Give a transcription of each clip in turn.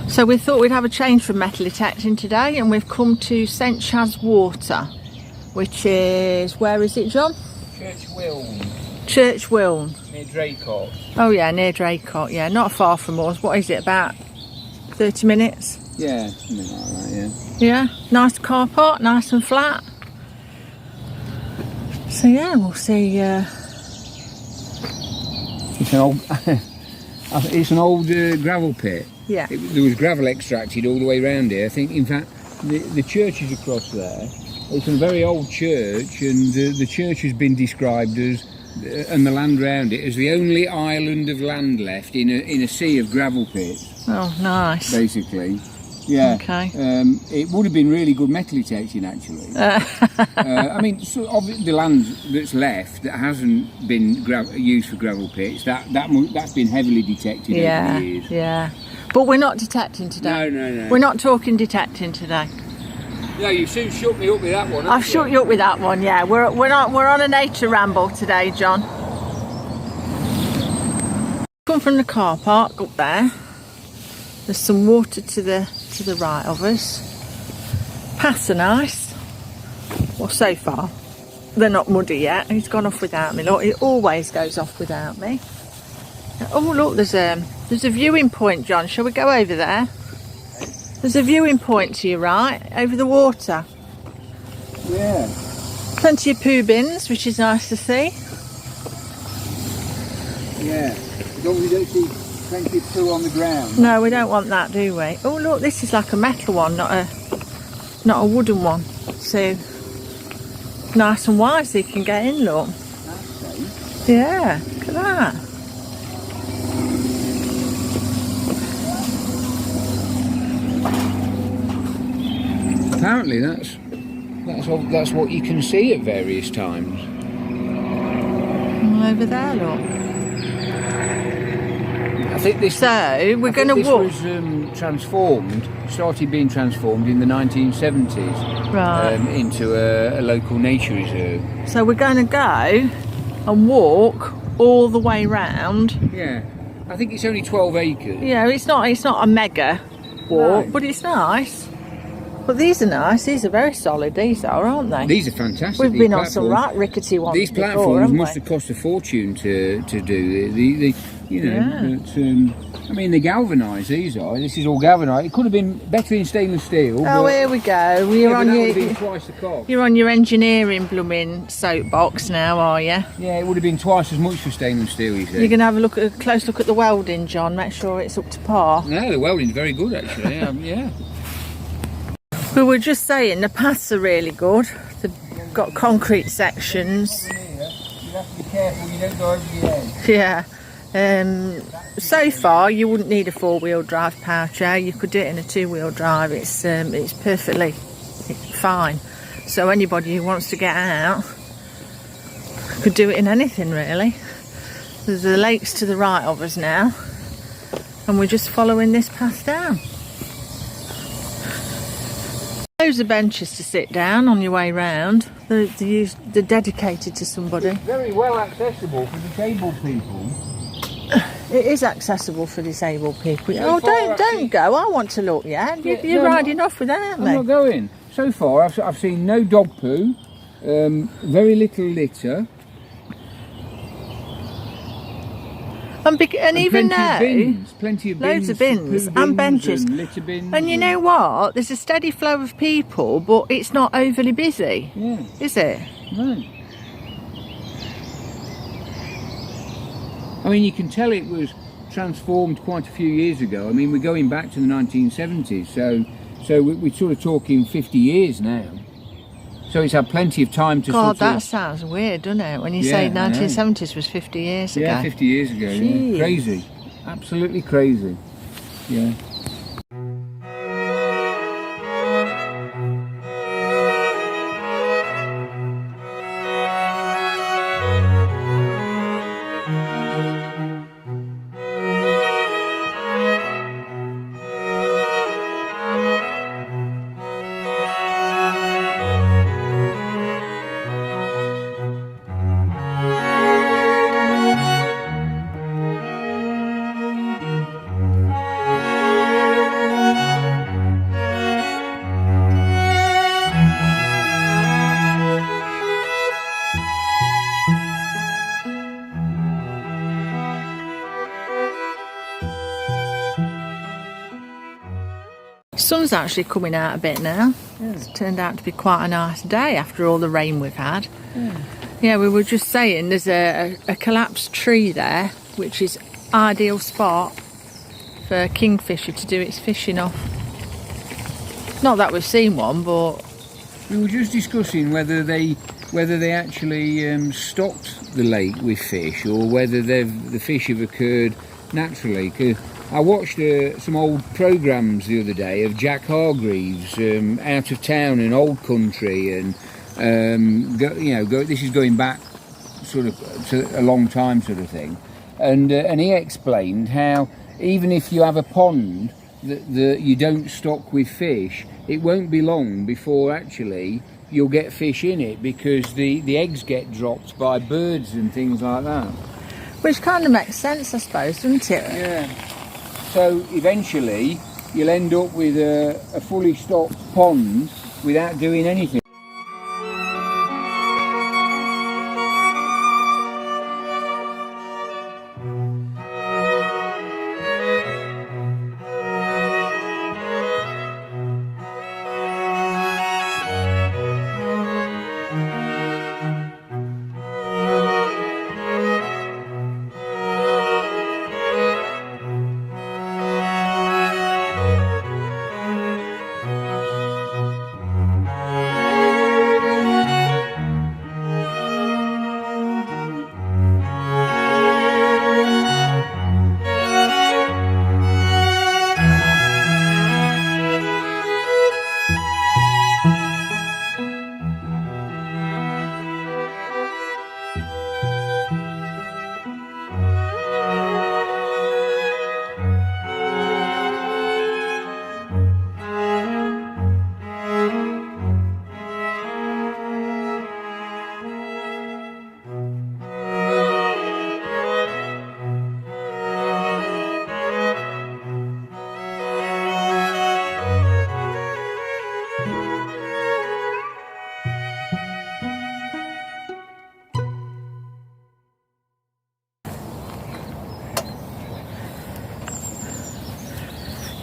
So we thought we'd have a change from metal detecting today, and we've come to St Chad's Water, which is, where is it, John? Church Wilne. Church Wilne. Near Draycott. Oh yeah, near Draycott, yeah, not far from us. What is it, about 30 minutes? Yeah, something like that, Yeah, nice car park, nice and flat. So yeah, we'll see. It's an old gravel pit. Yeah. There was gravel extracted all the way around here. I think, in fact, the church is across there. It's a very old church, and the church has been described as, and the land around it, as the only island of land left in a sea of gravel pits. Oh, nice. Basically. Yeah. Okay. It would have been really good metal detecting, actually. I mean, so of the land that's left that hasn't been used for gravel pits, that's been heavily detected over the years. Yeah. But we're not detecting today. No. We're not talking detecting today. No, you soon shut me up with that one. I've shut you up with that one. Yeah. We're on a nature ramble today, John. Come from the car park up there. There's some water to the right of us. Paths are nice. Well, so far. They're not muddy yet. He's gone off without me. Look, it always goes off without me. Oh, look, there's a viewing point, John. Shall we go over there? There's a viewing point to your right, over the water. Yeah. Plenty of poo bins, which is nice to see. Yeah. As long as you don't see plenty of poo on the ground. No, we don't want that, do we? Oh, look, this is like a metal one, not a wooden one. So nice and wide, so you can get in. Look. That's safe. Yeah, look at that. Apparently, that's what you can see at various times. All over there, look. I think this. So we're going to walk. This was started being transformed in the 1970s, Right. Into a local nature reserve. So we're going to go and walk all the way round. Yeah, I think it's only 12 acres. Yeah, it's not a mega walk, No. but it's nice. But these are nice. These are very solid. These are, aren't they? These are fantastic. We've been on some right rickety ones. These before, platforms haven't must we? have cost a fortune to do. Yeah. But, I mean, they're galvanised. These are. This is all galvanised. It could have been better in stainless steel. Oh, but, here we go. yeah, but that would have been twice the cost. You're on your engineering blooming soapbox now, are you? Yeah, it would have been twice as much for stainless steel. You see. You're going to have a close look at the welding, John. Make sure it's up to par. No, the welding's very good actually. Yeah. We were just saying the paths are really good. They've got concrete sections. You have to be careful you don't go over the edge. Yeah. So far, you wouldn't need a four-wheel drive power chair. You could do it in a two-wheel drive. It's perfectly fine. So anybody who wants to get out could do it in anything, really. There's the lakes to the right of us now, and we're just following this path down. Loads of benches to sit down on your way round. They're dedicated to somebody. It's very well accessible for disabled people. It is accessible for disabled people. So Oh, far, don't go. I want to look. Yeah, you're no, riding off without me. I'm not going. So far, I've seen no dog poo, very little litter, And even now, plenty of bins, loads of bins poo and benches. and litter bins. And you know what? There's a steady flow of people, but it's not overly busy, Yeah. is it? No. I mean, you can tell it was transformed quite a few years ago. I mean, we're going back to the 1970s, so we're sort of talking 50 years now. So it's had plenty of time to God, sort that of... sounds weird, doesn't it? When you Yeah, say I know. 1970s was 50 years ago. Yeah, 50 years ago. Yeah. Jeez. Crazy. Absolutely crazy. Yeah. sun's actually coming out a bit now. Yeah. It's turned out to be quite a nice day after all the rain we've had. Yeah. Yeah, we were just saying there's a collapsed tree there, which is ideal spot for kingfisher to do its fishing off. Not that we've seen one, but We were just discussing whether they actually stocked the lake with fish, or whether the fish have occurred naturally. 'Cause I watched some old programmes the other day of Jack Hargreaves out of town in old country, and this is going back sort of to a long time sort of thing, and he explained how even if you have a pond that you don't stock with fish, it won't be long before actually you'll get fish in it, because the eggs get dropped by birds and things like that. which kind of makes sense, I suppose, doesn't it? Yeah. So eventually you'll end up with a fully stocked pond without doing anything.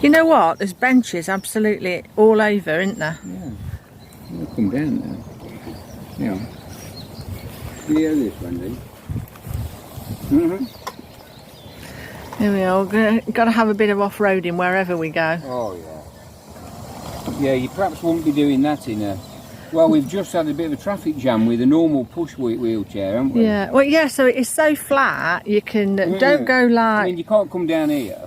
You know what? There's benches absolutely all over, isn't there? Yeah. They'll come down now. Yeah. Do you hear this one, then? Here we are. Got to have a bit of off-roading wherever we go. Oh, yeah. Yeah, you perhaps won't be doing that in a... Well, we've just had a bit of a traffic jam with a normal push wheelchair, haven't we? Yeah. Well, yeah. So it's so flat. You can don't go like. I mean, you can't come down here.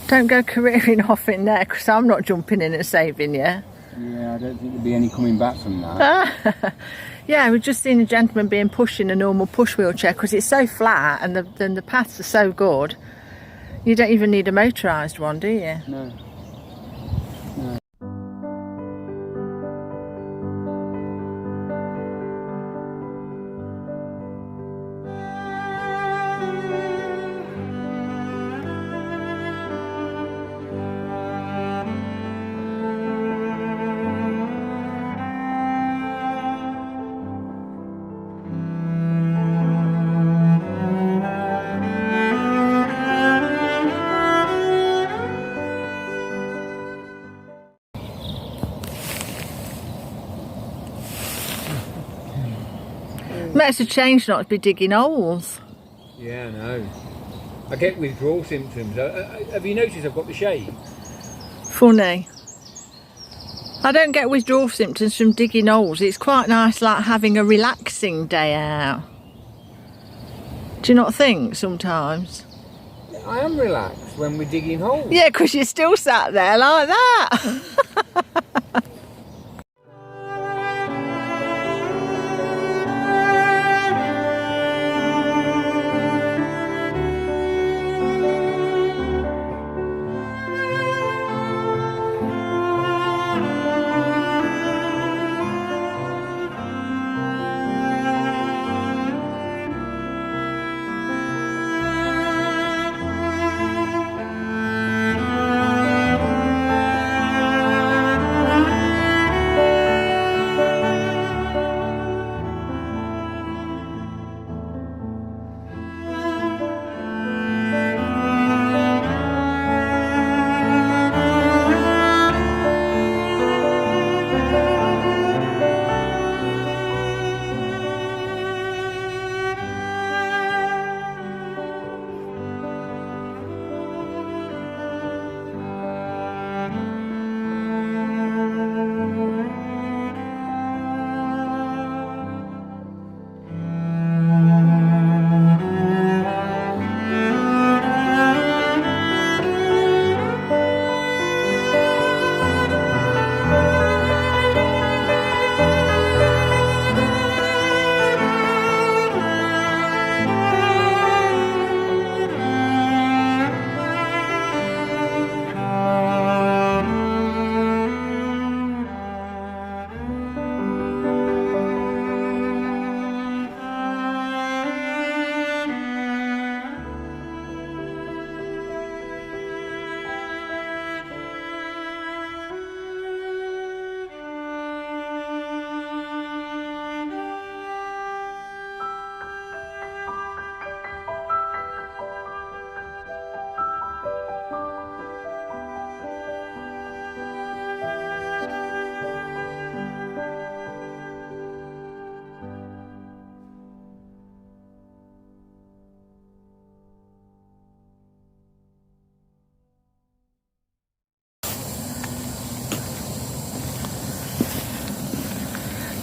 Don't go careering off in there, because I'm not jumping in and saving you. Yeah, I don't think there'll be any coming back from that. Yeah, we've just seen a gentleman being pushed in a normal push wheelchair because it's so flat and the paths are so good. You don't even need a motorised one, do you? No. Makes a change not to be digging holes. Yeah, I know. I get withdrawal symptoms. Have you noticed I've got the shade? Funny. I don't get withdrawal symptoms from digging holes. It's quite nice, like having a relaxing day out. Do you not think sometimes? I am relaxed when we're digging holes. Yeah, because you're still sat there like that.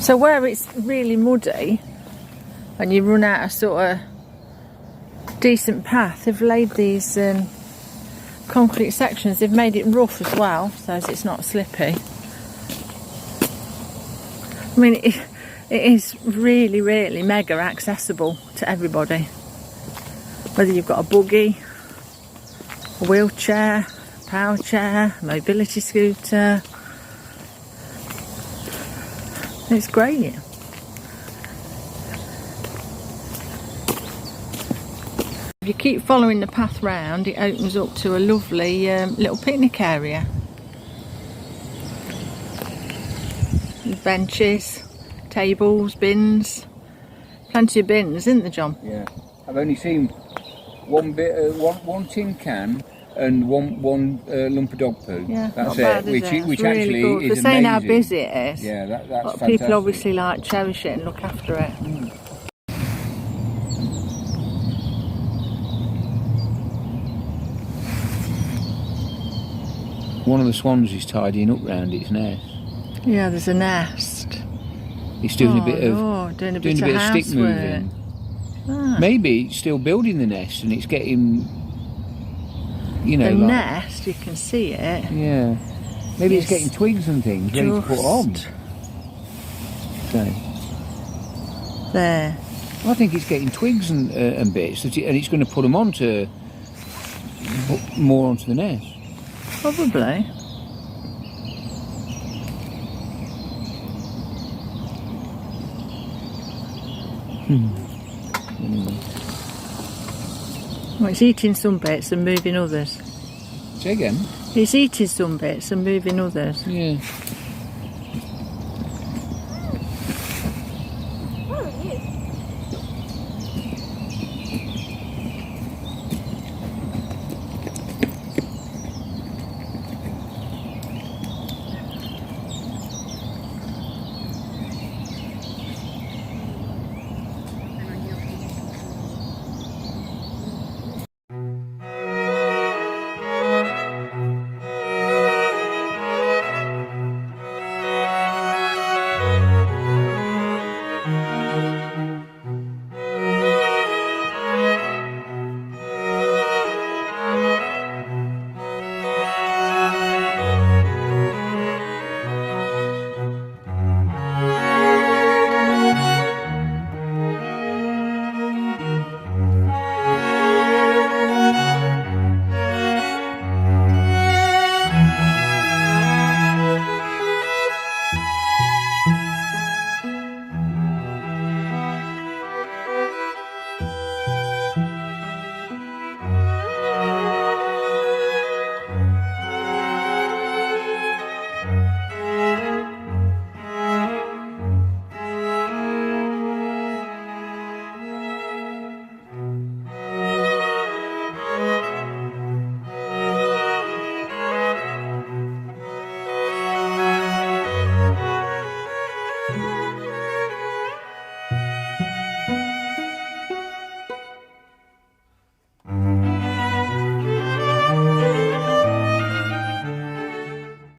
So where it's really muddy and you run out of sort of decent path, they've laid these concrete sections. They've made it rough as well, so as it's not slippy. I mean, it is really, really mega accessible to everybody. Whether you've got a buggy, a wheelchair, power chair, a mobility scooter. It's great. If you keep following the path round, it opens up to a lovely little picnic area. With benches, tables, bins. Plenty of bins, isn't there, John? Yeah. I've only seen one tin can and one lump of dog poo. Yeah, that's not bad, it. is it? Which Really actually good. is They're saying how amazing. busy it is. Yeah, that's But fantastic. people obviously like cherish it and look after it. One of the swans is tidying up round its nest. Yeah, there's a nest. It's doing a bit of Lord, doing a stick housework. moving. Ah. Maybe it's still building the nest and it's getting, you know, The like, nest, you can see it. yeah. Maybe it's Yes. getting twigs and things ready to put on. So, There. I think it's getting twigs and bits, and it's going to put them on to put more onto the nest. Probably. Anyway. Well, it's eating some bits and moving others. Say again? It's eating some bits and moving others. Yeah.